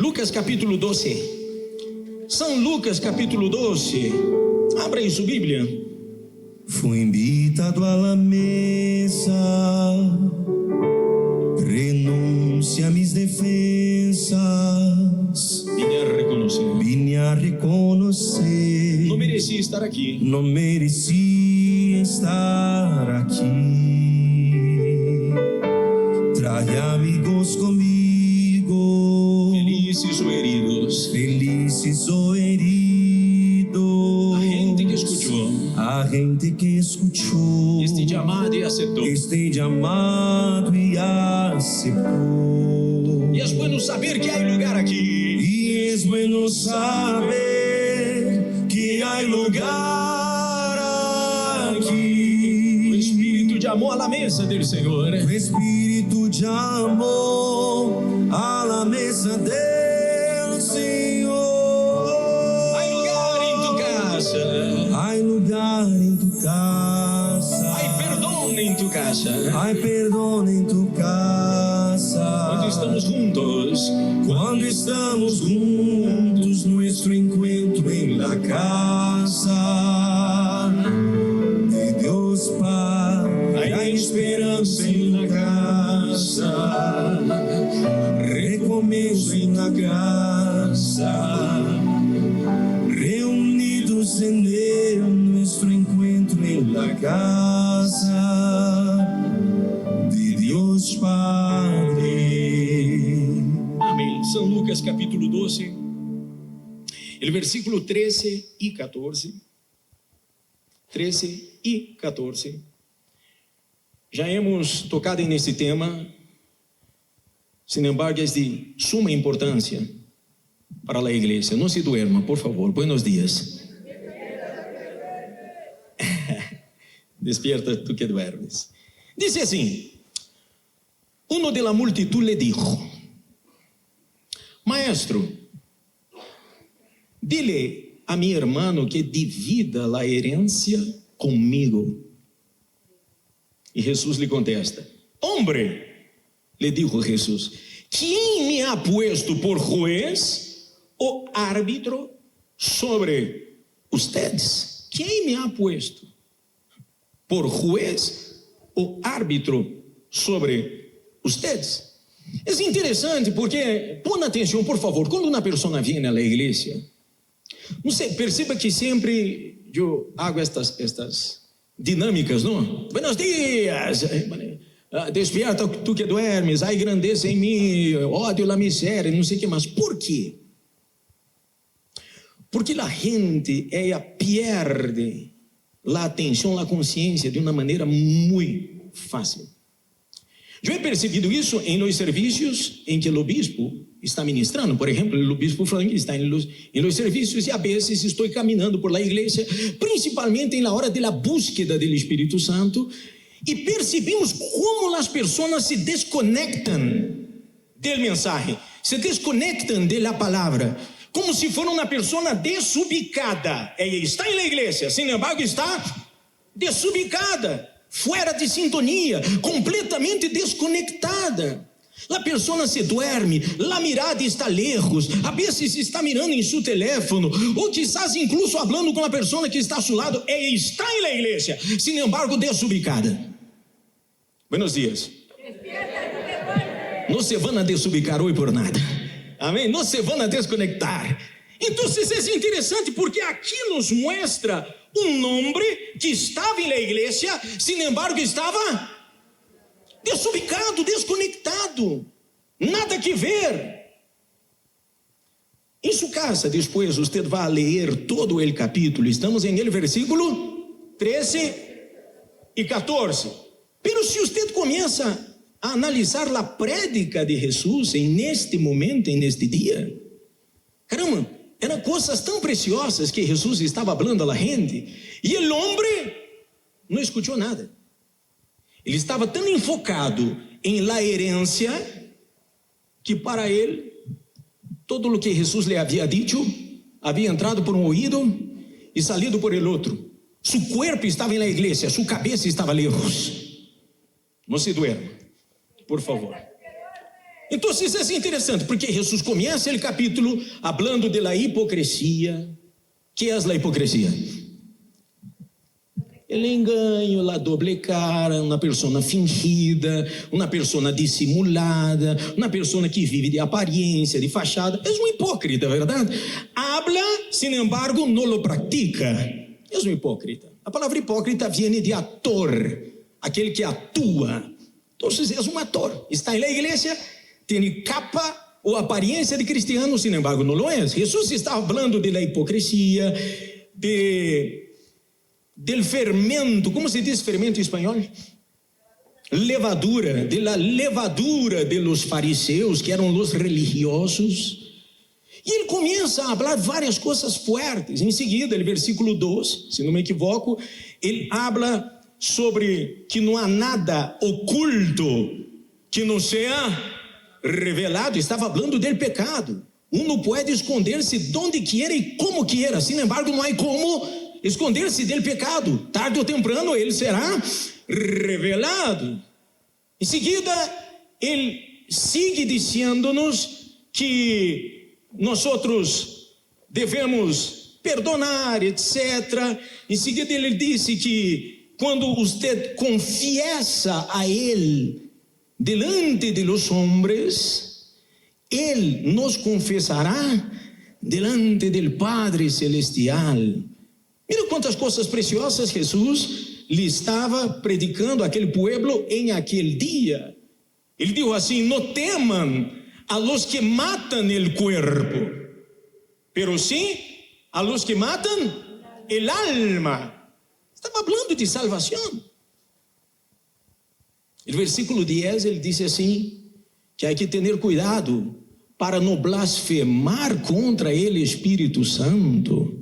Lucas capítulo 12. São Lucas capítulo 12. Abra aí sua Bíblia. Fui invitado à mesa, renúncia a mis defensas, vine a reconhecer, não merecia estar aqui, não merecia estar aqui. Traje amigos comigo, felizes ou heridos, felizes ou heridos, a gente que escuchou este llamado e aceitou, este llamado e aceitou. E é bueno saber que há lugar aqui, E é bueno saber que há lugar aqui. o Espírito de amor à mesa do Senhor, o Espírito de amor à mesa do Senhor. há lugar em tu casa, Há lugar em tu casa, há perdão em tu casa, há perdão em tu casa. quando estamos juntos, nuestro encuentro en la casa de Dios Padre, hay esperanza en la casa, recomienzo en la casa, reunidos en Él, nuestro encuentro en la casa de Dios Padre. Amém. São Lucas capítulo 12, el versículo 13 e 14. 13 e 14. Já hemos tocado nesse tema, sin embargo, é de suma importância para a igreja. Não se duerma, por favor. Buenos dias. Despierta tu que duermes. Dice assim: uno de la multitud le dijo: Maestro, dile a mi hermano que divida la herencia conmigo. E Jesus lhe contesta: Hombre, le dijo Jesús, ¿quién me ha puesto por juez o árbitro sobre ustedes? ¿Quién me ha puesto por juez o árbitro sobre ustedes? É interessante porque, põe atenção, por favor, quando uma pessoa vem à igreja, não sei, perceba que sempre eu hago estas dinâmicas, não? Buenos dias, despierta tu que duermes, há grandeza em mim, ódio la miséria, não sei o que mais. Por quê? Porque a gente perde a atenção, a consciência de uma maneira muito fácil. Eu he percebido isso em los serviços em que o obispo está ministrando. Por exemplo, o obispo Frank está em los serviços e a vezes estou caminhando por la igreja, principalmente na hora da búsqueda do Espírito Santo, e percebemos como as pessoas se desconectam do mensagem, se desconectam da palavra, como se fosse uma pessoa desubicada. Ela está na igreja, sin embargo está desubicada, fora de sintonia, completamente desconectada. A pessoa se duerme, a mirada está lejos, a vezes está mirando em seu telefone, ou quizás incluso falando com a pessoa que está ao seu lado. Ela está na igreja, sin embargo desubicada. Buenos dias. Não se vão a desubicar hoje por nada. Amém? Não se vão a desconectar. Então, isso é interessante porque aqui nos mostra homem que estava na igreja, sin embargo estava desubicado, desconectado, nada que ver. Em sua casa, depois, você vai ler todo o capítulo. Estamos em ele versículo 13 e 14. Pero se você começa a analisar a prédica de Jesus neste momento, neste dia, caramba, eram coisas tão preciosas que Jesus estava falando à gente, e o homem não escutou nada. Ele estava tão enfocado em la herência que para ele todo o que Jesus lhe havia dito havia entrado por um ouvido e salido por el outro. Su cuerpo estava na igreja, sua cabeça estava lejos. Não se duerma, por favor. Então, isso é interessante, porque Jesus começa o capítulo falando de la hipocrisia. Que é a hipocrisia? El engano, la doble cara, uma pessoa fingida, uma pessoa dissimulada, uma pessoa que vive de aparência, de fachada. É um hipócrita, verdade? Habla, sin embargo, não lo practica. É um hipócrita. A palavra hipócrita vem de ator, aquele que atua. Então, é um ator. Está na igreja, tem capa ou aparência de cristiano, sin embargo, não lo é. Jesus está falando de la hipocrisia, del fermento. Como se diz fermento em espanhol? Levadura, de la levadura de los fariseus, que eram os religiosos. E ele começa a falar várias coisas fortes. Em seguida, no versículo 2, se não me equivoco, ele habla sobre que não há nada oculto que não seja revelado. Estava falando del pecado. Não pode esconder-se donde quiera e como quiera. Sin embargo, não há como esconder-se del pecado. Tarde ou temprano ele será revelado. Em seguida, ele sigue dizendo-nos que nós devemos perdonar, etc. Em seguida, ele disse que quando você confiesa a ele delante de los hombres, Él nos confesará delante del Padre Celestial. Mira quantas coisas preciosas Jesus lhe estava predicando àquele pueblo em aquele dia. Ele disse assim: não temam a los que matam el cuerpo, pero sim a los que matam el alma. Estava falando de salvação. No versículo 10 ele disse assim, que há que ter cuidado para não blasfemar contra ele Espírito Santo,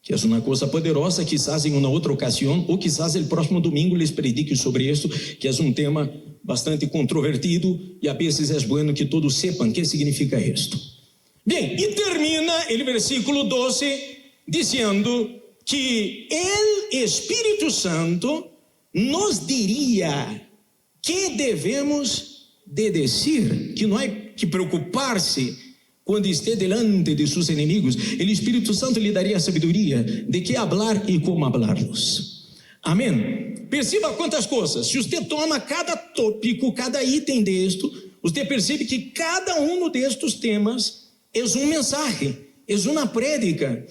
que é uma coisa poderosa. Quizás em uma outra ocasião, ou quizás o próximo domingo les predique sobre isso, que é um tema bastante controvertido, e a vezes é bueno que todos sepam o que significa isto. Bem, e termina o versículo 12 dizendo que o Espírito Santo nos diria que devemos de dizer, que não há que preocupar-se quando estiver delante de seus inimigos. O Espírito Santo lhe daria a sabedoria de que falar e como falar-los. Amém? Perceba quantas coisas. Se você toma cada tópico, cada item disto, você percebe que cada um destes temas é mensagem, é uma prédica.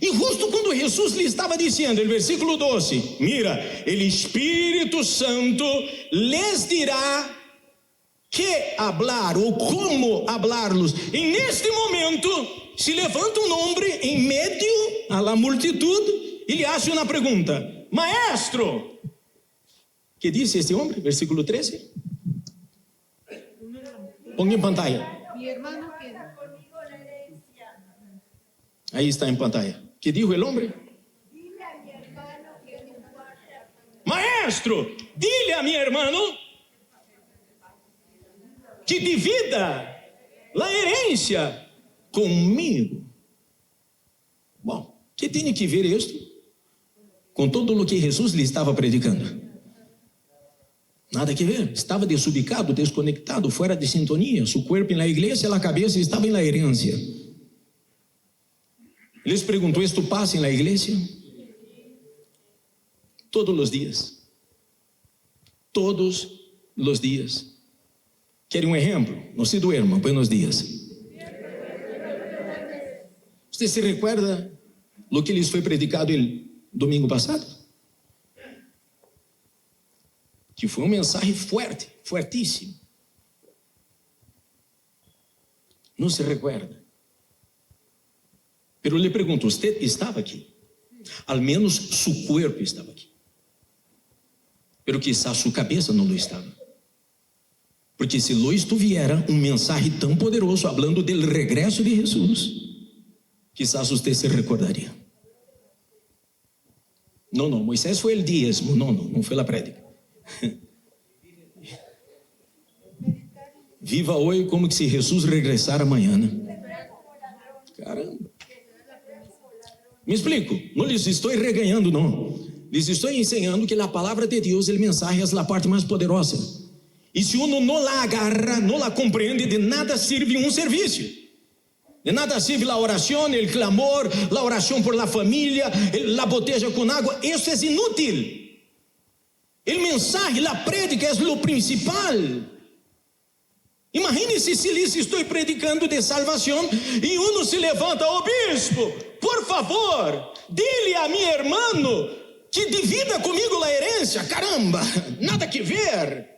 E justo quando Jesus lhe estava dizendo, no versículo 12, mira, o Espírito Santo les dirá que hablar ou como hablar-los. E neste momento se levanta um homem em meio a la multitud e lhe hace uma pergunta: Maestro, que disse este homem? Versículo 13. Ponga em pantalla. Aí está em pantalla. Que dijo el hombre? Maestro, dile a mi hermano que divida a herência comigo. Bom, que tem que ver isto com todo o que Jesus lhe estava predicando? Nada que ver. Estava desubicado, desconectado, fora de sintonia. Seu corpo na igreja, a cabeça estava na herência. Les perguntou: isto passa na igreja? Todos os dias. Todos os dias. Querem um exemplo? Não se duerma. Buenos dias. Você se recuerda do que lhes foi predicado el domingo passado? Que foi uma mensagem forte, fortíssima. Não se recuerda? Pero lhe pergunto: você estava aqui? Al menos seu corpo estava aqui. Pero quizás sua cabeça não lo estava. Porque se lo estuviera mensagem tão poderoso, falando do regresso de Jesus, quizás você se recordaria. Não, Moisés foi o dízimo. Não foi a prédica. Viva hoje como que se Jesus regressar amanhã, né? Caramba. Me explico, não lhes estou reganhando, não. Lhes estou ensinando que a palavra de Deus, a mensagem, é a parte mais poderosa. E se uno não la agarra, não la compreende, de nada sirve um serviço. De nada sirve a oração, o clamor, a oração por la família, a boteja com água. Isso é inútil. O mensaje, a prédica é o principal. Imagine-se se lhes estou predicando de salvação e uno se levanta: "Oh bispo, por favor, dile a meu irmão que divida comigo a herência." Caramba, nada que ver.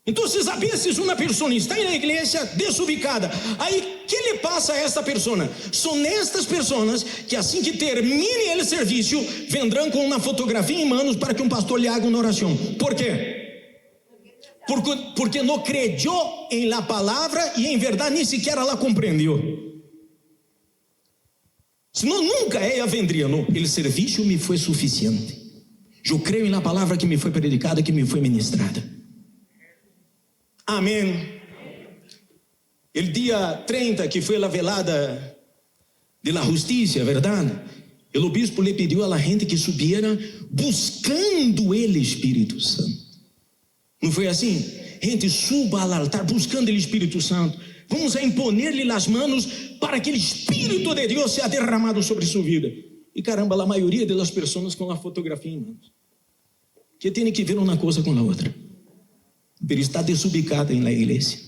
Então, a vezes uma pessoa está na igreja desubicada. Aí, o que lhe passa a esta pessoa? São estas pessoas que assim que termine o serviço, vendrão com uma fotografia em mãos para que um pastor lhe haga uma oração. Por quê? Porque não creyó em la palavra e em verdade nem sequer ela compreendeu. Senão nunca ela vendria. Não, o serviço me foi suficiente. Eu creio na palavra que me foi predicada, que me foi ministrada. Amém. El dia 30, que foi a velada de la justiça, verdade? O obispo lhe pediu a la gente que subiera buscando o Espírito Santo. Não foi assim? Gente, suba ao altar buscando o Espírito Santo. Vamos a imponer-lhe as mãos para que o Espírito de Deus seja derramado sobre sua vida. E caramba, a maioria das pessoas com a fotografia em mãos. Que tem que ver uma coisa com a outra. Pero está desubicada na igreja.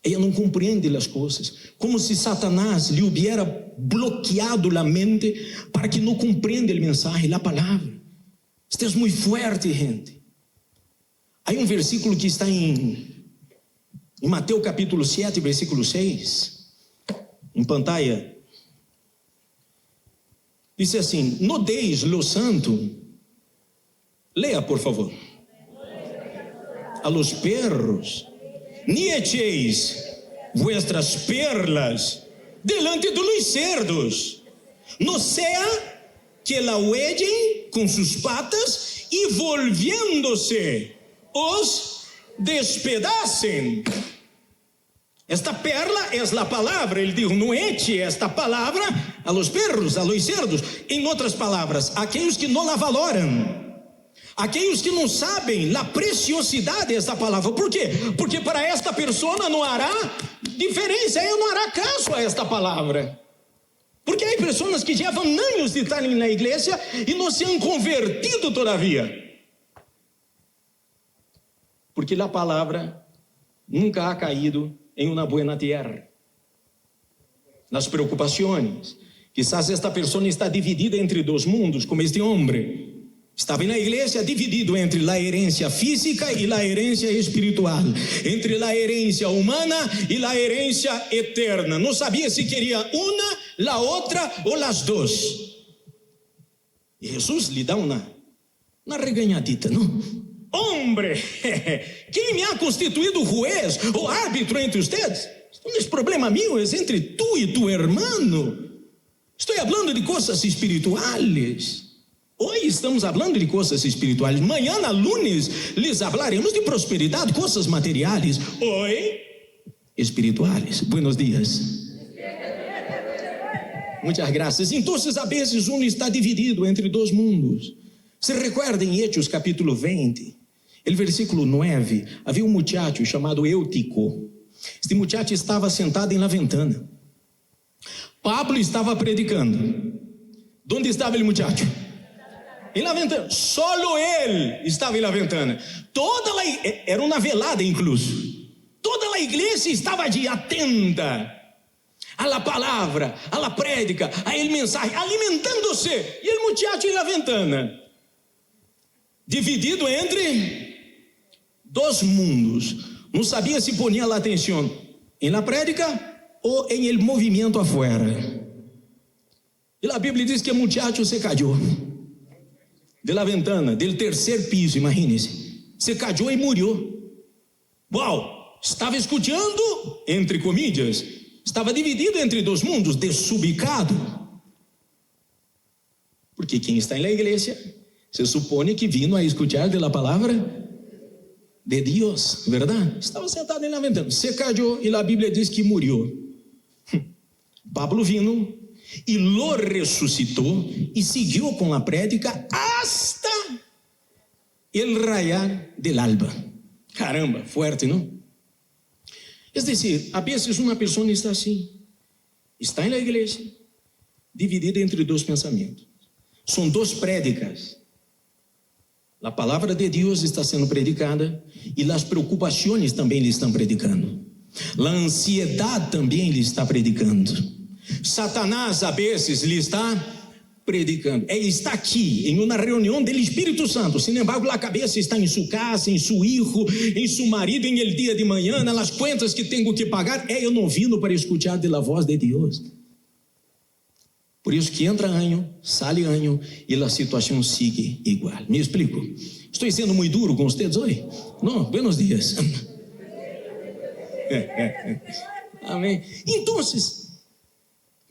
Ela não compreende as coisas. Como se Satanás lhe hubiera bloqueado a mente para que não compreenda o mensagem, a palavra. Isto é muito forte, gente. Há um versículo que está em Mateus capítulo 7, versículo 6. Em pantalla. Diz assim: "No deis lo santo." Leia, por favor. "A los perros, ni echeis vuestras perlas delante de los cerdos, no sea que la huellen con sus patas y volviéndose os despedacen." Esta perla é a palavra. Ele diz: "Não eche esta palavra a los perros, a los cerdos." Em outras palavras, aqueles que não la valoram, aqueles que não sabem a preciosidade desta palavra. Por quê? Porque para esta pessoa não hará diferença, ela não hará caso a esta palavra. Porque há pessoas que já levam anos de estarem na igreja e não se han convertido todavia. Porque a palavra nunca ha caído em uma boa terra. Nas preocupações, quizás esta pessoa está dividida entre dois mundos, como este homem. Estava na igreja dividido entre a herência física e a herência espiritual, entre a herência humana e a herência eterna. Não sabia se queria uma, a outra ou as duas. E Jesus lhe dá uma reganhadita, não? Hombre, quem me ha constituído juez ou árbitro entre ustedes? Não é problema meu, é entre tu e tu hermano. Estou falando de coisas espirituais. Hoje estamos falando de coisas espirituais. Mañana, lunes, lhes hablaremos de prosperidade, coisas materiais. Hoje, espirituais. Buenos dias. Muitas graças. Então, a vezes, um está dividido entre dois mundos. Se recuerda em Hechos capítulo 20, o versículo 9, havia um muchacho chamado Eutico. Este muchacho estava sentado em la ventana. Pablo estava predicando. Onde estava o muchacho? Em la ventana. Solo ele estava em la ventana. Era uma velada incluso. Toda a igreja estava ali atenta a la palavra, a la prédica, a el mensaje, alimentando-se. E o muchacho em la ventana, dividido entre dois mundos. Não sabia se ponia a atenção em la prédica ou em el movimento afuera. E a Bíblia diz que o muchacho se cayó de la ventana, del terceiro piso, imagine-se. Se cayó e morreu. Uau! Estava escutando, entre comillas, estava dividido entre dois mundos, desubicado. Porque quem está na igreja se supõe que vino a escuchar de la palavra de Deus, verdade? Estava sentado na ventana, se cayó e a Bíblia diz que morreu. Pablo vino e lo ressuscitou e seguiu com a prédica hasta el rayar del alba. Caramba, fuerte, ¿no? Es decir, a veces una persona está así, está en la iglesia, dividida entre dos pensamientos. Son dos prédicas. La palabra de Dios está sendo predicada y las preocupaciones también le están predicando. La ansiedad también le está predicando. Satanás a veces le está predicando. Ele está aqui em uma reunião do Espírito Santo. Sin embargo, a cabeça está em sua casa, em seu filho, em seu marido, em el dia de manhã, nas contas que tenho que pagar. Eu não vino para escutar de la voz de Deus. Por isso que entra ano, sai ano e a situação sigue igual. Me explico? Estou sendo muito duro com vocês hoje? Não, buenos dias. Amém. Então,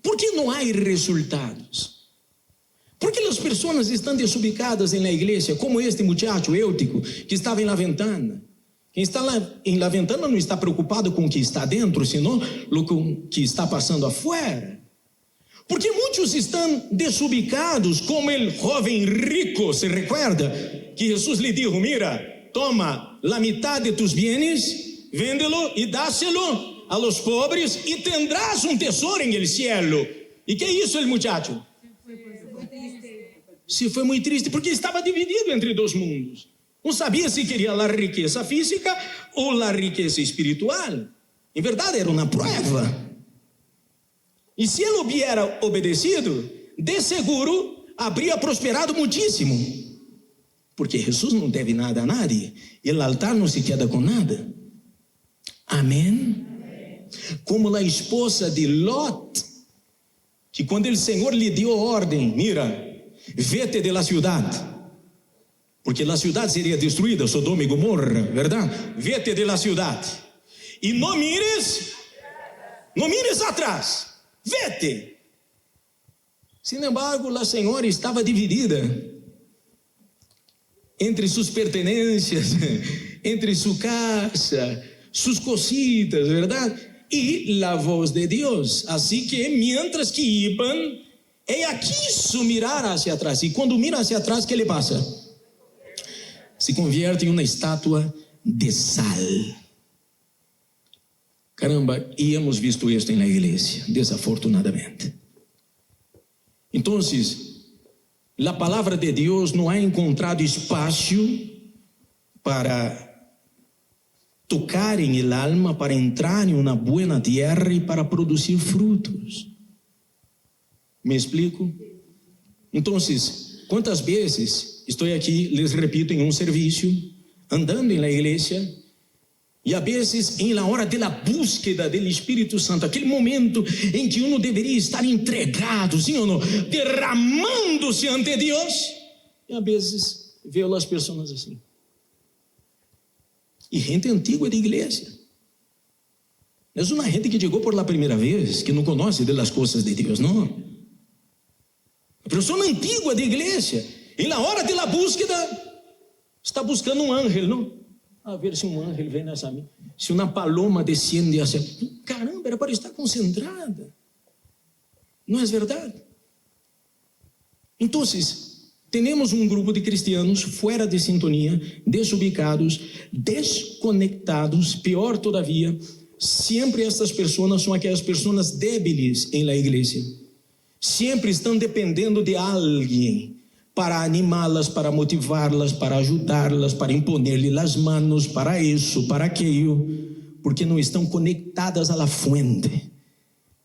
por que não há resultados? Porque as pessoas estão desubicadas na igreja, como este muchacho Eutico, que estava em la ventana. Quem está lá em la ventana não está preocupado com o que está dentro, senão com o que está passando afuera. Porque muitos estão desubicados, como o jovem rico, se recuerda? Que Jesus lhe disse, mira, toma la mitad de tus bienes, véndelo e dáselo a los pobres e tendrás um tesouro en el cielo. E que hizo el muchacho? Se foi muito triste, porque estava dividido entre dois mundos. Não sabia se queria a riqueza física ou a riqueza espiritual. Em verdade, era uma prova. E se ele hubiera obedecido, de seguro, habría prosperado muitíssimo. Porque Jesus não deve nada a nadie. E o altar não se queda com nada. Amém? Como a esposa de Lot, que quando o Senhor lhe deu ordem, mira, vete de la ciudad, porque la ciudad sería destruida, Sodoma y Gomorra, ¿verdad? Vete de la ciudad y no mires atrás, vete. Sin embargo, la señora estaba dividida entre sus pertenencias, entre su casa, sus cositas, ¿verdad? Y la voz de Dios. Así que mientras que iban, ella quiso mirar hacia atrás. E quando mira hacia atrás, o que lhe passa? Se convierte em uma estátua de sal. Caramba, e hemos visto isto na igreja, desafortunadamente. Então, a palavra de Deus não ha encontrado espaço para tocar em el alma, para entrar em uma boa terra e para produzir frutos. Me explico? Então, quantas vezes estou aqui, les repito, em um serviço, andando na igreja, e a vezes em la hora de la búsqueda do Espírito Santo, aquele momento em que uno deveria estar entregado, sim ou não, derramando-se ante Deus, e a vezes vejo as pessoas assim. E gente antiga de igreja. Não é uma gente que chegou por la primeira vez, que não conhece das coisas de Deus, não. A pessoa antiga de igreja, e na hora de la búsqueda, está buscando um ángel, não? A ver se um ángel vem nessa minha, se uma paloma descende hacia. Caramba, era para estar concentrada. Não é verdade? Então, temos um grupo de cristianos fora de sintonia, desubicados, desconectados, pior todavia, sempre estas pessoas são aquelas pessoas débiles em la igreja. Sempre estão dependendo de alguém para animá-las, para motivá-las, para ajudá-las, para impor-lhe as mãos, para isso, para aquilo, porque não estão conectadas à fuente.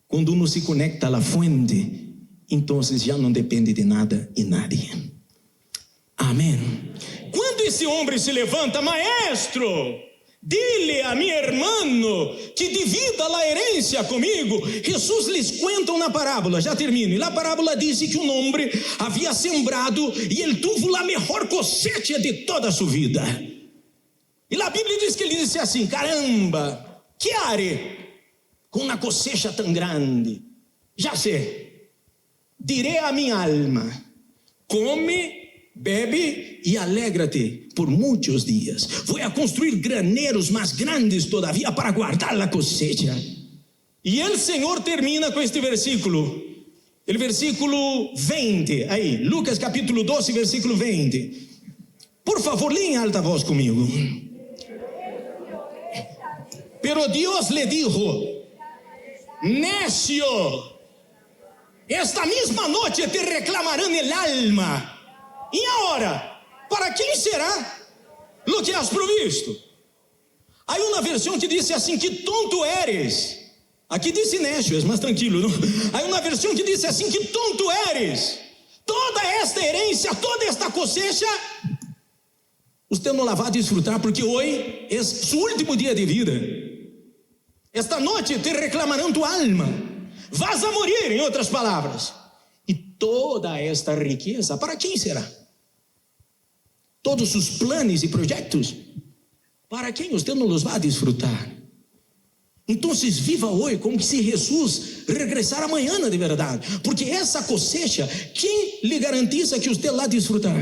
Quando uno se conecta à fuente, então já não depende de nada e nadie. Amém. Quando esse homem se levanta, maestro, dile a mi hermano que divida a herencia comigo. Jesus lhes conta uma parábola, já termino. E a parábola diz que um homem havia sembrado e ele tuvo a melhor cosecha de toda a sua vida. E a Bíblia diz que ele disse assim: caramba, que haré com uma cosecha tão grande? Já sei, direi a minha alma: come, bebe e alegra-te por muitos dias. Vou a construir graneiros mais grandes todavia para guardar a cosecha. E o Senhor termina com este versículo, o versículo 20, aí, Lucas capítulo 12, versículo 20. Por favor, leia em alta voz comigo. Pero Dios le dijo: necio, esta misma noche te reclamarán el alma. E agora, para quem será lo que has provisto? Há uma versão que diz assim: que tonto eres. Aqui diz necio, é mais tranquilo, não? Há uma versão que diz assim: que tonto eres. Toda esta herência, toda esta cosecha, você não la vai desfrutar, porque hoje é seu último dia de vida. Esta noite te reclamarão tu alma. Vas a morir, em outras palavras. E toda esta riqueza, para quem será? Todos os planos e projetos, para quem você não os vai desfrutar? Então viva hoje como se Jesus regressar amanhã de verdade, porque essa cosecha, quem lhe garantiza que você lá desfrutará?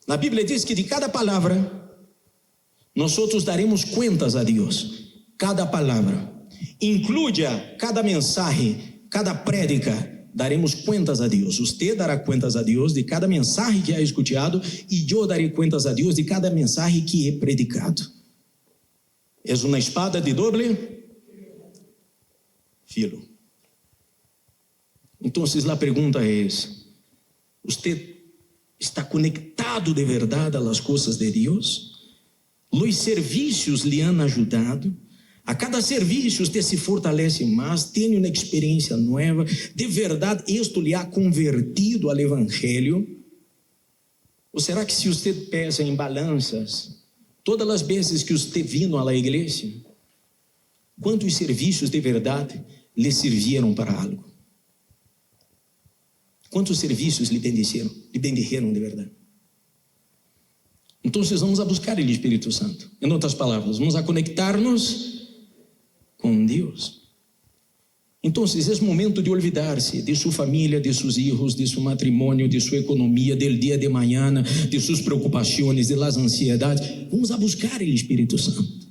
A Bíblia diz que de cada palavra nós daremos contas a Deus. Cada palavra, incluya cada mensagem, cada prédica, daremos contas a Deus. Você dará contas a Deus de cada mensagem que ha escutado, e eu darei contas a Deus de cada mensagem que he predicado. É uma espada de doble filo. Então, a pergunta é: você está conectado de verdade às coisas de Deus? Os serviços lhe han ajudado? A cada serviço você se fortalece mais, tem uma experiência nova, de verdade isto lhe ha convertido ao Evangelho? Ou será que se você pesa em balanças, todas as vezes que você vino à igreja, quantos serviços de verdade lhe serviram para algo? Quantos serviços lhe bendiceram de verdade? Então vamos a buscar o Espírito Santo. Em outras palavras, vamos a conectar-nos com Deus. Então, é momento de olvidar-se de sua família, de seus filhos, de seu matrimônio, de sua economia, do dia de manhã, de suas preocupações, de las ansiedades. Vamos a buscar o Espírito Santo.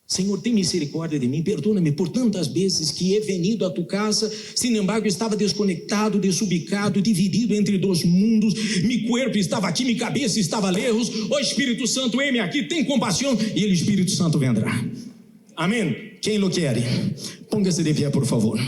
Senhor, tem misericórdia de mim, perdona-me por tantas vezes que he venido a tu casa, sin embargo estava desconectado, desubicado, dividido entre dois mundos, meu corpo estava aqui, minha cabeça estava lejos. O Espírito Santo, eis-me aqui, tem compaixão, e o Espírito Santo vendrá. Amém? Quem lo quer? Ponga-se de pé, por favor.